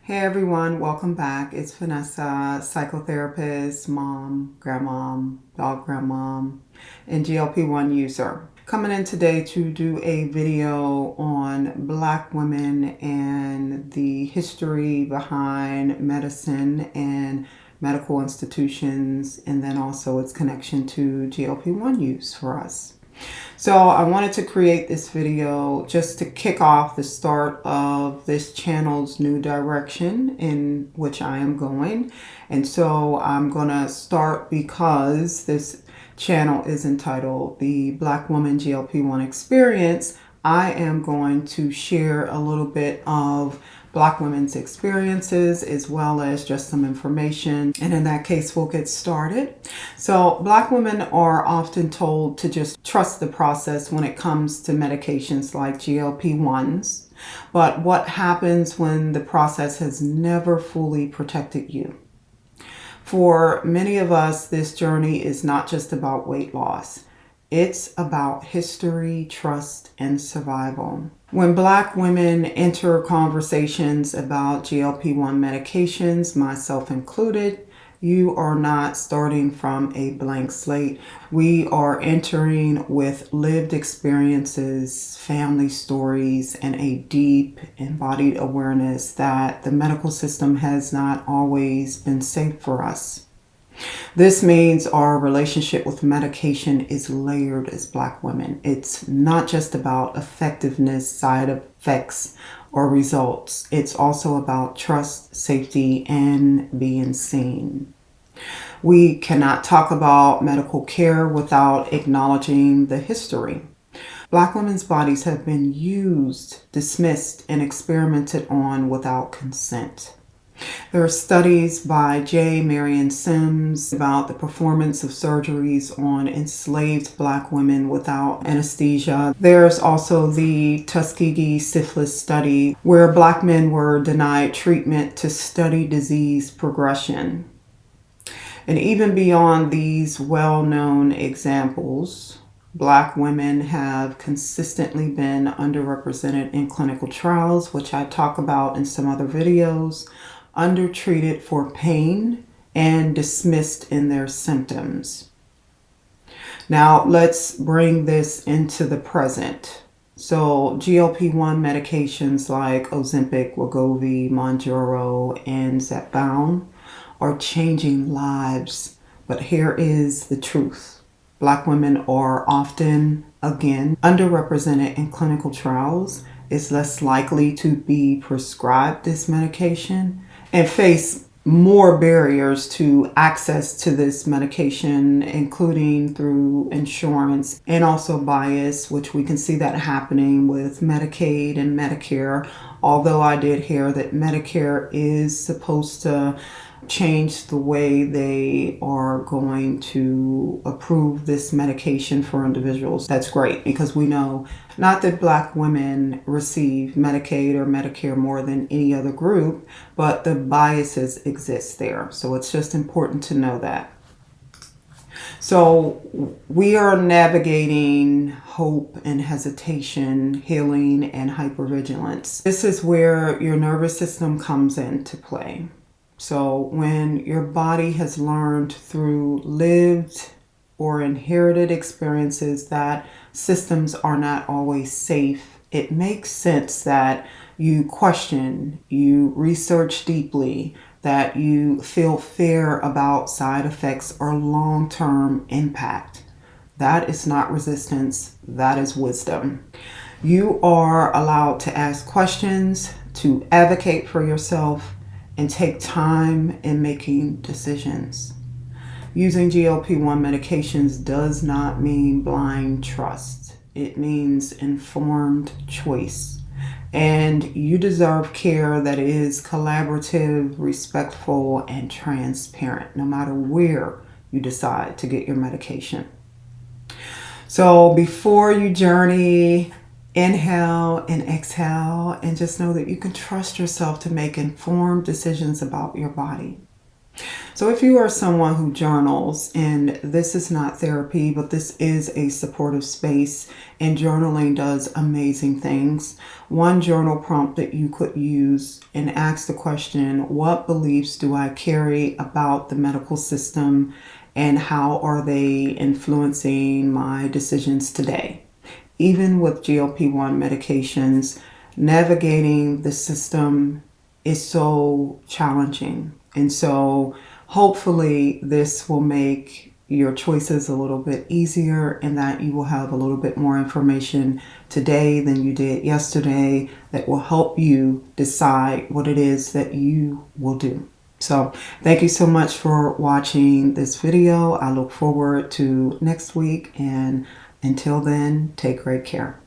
Hey everyone, welcome back. It's Vanessa, psychotherapist, mom, grandmom, dog grandmom, and GLP-1 user. Coming in today to do a video on Black women and the history behind medicine and medical institutions, and then also its connection to GLP-1 use for us. So I wanted to create this video just to kick off the start of this channel's new direction in which I am going. And so I'm going to start because this channel is entitled The Black Woman GLP-1 Experience. I am going to share a little bit of Black women's experiences as well as just some information. And in that case, we'll get started. So Black women are often told to just trust the process when it comes to medications like GLP-1s. But what happens when the process has never fully protected you? For many of us, this journey is not just about weight loss. It's about history, trust, and survival. When Black women enter conversations about GLP-1 medications, myself included, you are not starting from a blank slate. We are entering with lived experiences, family stories, and a deep embodied awareness that the medical system has not always been safe for us. This means our relationship with medication is layered as Black women. It's not just about effectiveness, side effects, or results. It's also about trust, safety, and being seen. We cannot talk about medical care without acknowledging the history. Black women's bodies have been used, dismissed, and experimented on without consent. There are studies by J. Marion Sims about the performance of surgeries on enslaved Black women without anesthesia. There's also the Tuskegee syphilis study where Black men were denied treatment to study disease progression. And even beyond these well-known examples, Black women have consistently been underrepresented in clinical trials, which I talk about in some other videos, undertreated for pain, and dismissed in their symptoms. Now let's bring this into the present. So GLP-1 medications like Ozempic, Wegovy, Mounjaro, and Zepbound are changing lives. But here is the truth. Black women are often, again, underrepresented in clinical trials, is less likely to be prescribed this medication, and face more barriers to access to this medication, including through insurance and also bias, which we can see that happening with Medicaid and Medicare. Although I did hear that Medicare is supposed to change the way they are going to approve this medication for individuals. That's great, because we know not that Black women receive Medicaid or Medicare more than any other group, but the biases exist there. So it's just important to know that. So we are navigating hope and hesitation, healing, and hypervigilance. This is where your nervous system comes into play. So when your body has learned through lived or inherited experiences that systems are not always safe, it makes sense that you question, you research deeply, that you feel fear about side effects or long-term impact. That is not resistance, that is wisdom. You are allowed to ask questions, to advocate for yourself, and take time in making decisions. Using GLP-1 medications does not mean blind trust. It means informed choice. And you deserve care that is collaborative, respectful, and transparent, no matter where you decide to get your medication. So before you journey, inhale and exhale, and just know that you can trust yourself to make informed decisions about your body. So if you are someone who journals, and this is not therapy, but this is a supportive space, and journaling does amazing things. One journal prompt that you could use and ask the question, what beliefs do I carry about the medical system, and how are they influencing my decisions today? Even with GLP-1 medications, navigating the system is so challenging. And so hopefully this will make your choices a little bit easier, and that you will have a little bit more information today than you did yesterday that will help you decide what it is that you will do. So thank you so much for watching this video. I look forward to next week, and until then, take great care.